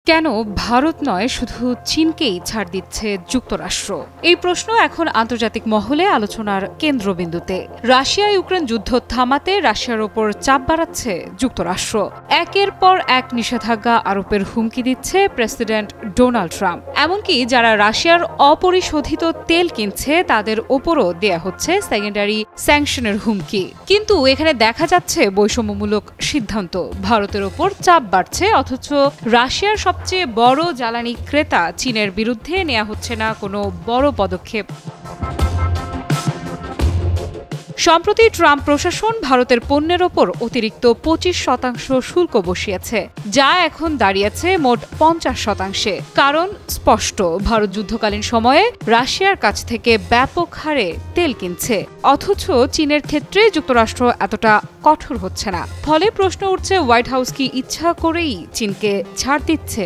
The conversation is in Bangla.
কেন ভারত নয় শুধু চীনকেই ছাড় দিচ্ছে যুক্তরাষ্ট্র? এই প্রশ্ন এখন আন্তর্জাতিক মহলে আলোচনার কেন্দ্রবিন্দুতে। রাশিয়া ইউক্রেন যুদ্ধ থামাতে রাশিয়ার ওপর চাপ বাড়াচ্ছে যুক্তরাষ্ট্র। একের পর এক নিষেধাজ্ঞা আরোপের হুমকি দিচ্ছে প্রেসিডেন্ট ডোনাল্ড ট্রাম্প। এমনকি যারা রাশিয়ার অপরিশোধিত তেল কিনছে তাদের ওপরও দেয়া হচ্ছে সেকেন্ডারি স্যাংশনের হুমকি। কিন্তু এখানে দেখা যাচ্ছে বৈষম্যমূলক সিদ্ধান্ত। ভারতের ওপর চাপ বাড়ছে, অথচ রাশিয়ার সবচেয়ে বড় জ্বালানি ক্রেতা চীনের বিরুদ্ধে নেওয়া হচ্ছে না কোনো বড় পদক্ষেপ। সম্প্রতি ট্রাম্প প্রশাসন ভারতের পণ্যের ওপর অতিরিক্ত 25% শুল্ক বসিয়েছে, যা এখন দাঁড়িয়েছে মোট 50%। কারণ স্পষ্ট, ভারত যুদ্ধকালীন সময়ে রাশিয়ার কাছ থেকে ব্যাপক হারে তেল কিনছে, অথচ চীনের ক্ষেত্রে যুক্তরাষ্ট্র এতটা কঠোর হচ্ছে না। ফলে প্রশ্ন উঠছে, হোয়াইট হাউস কি ইচ্ছা করেই চীনকে ছাড় দিচ্ছে?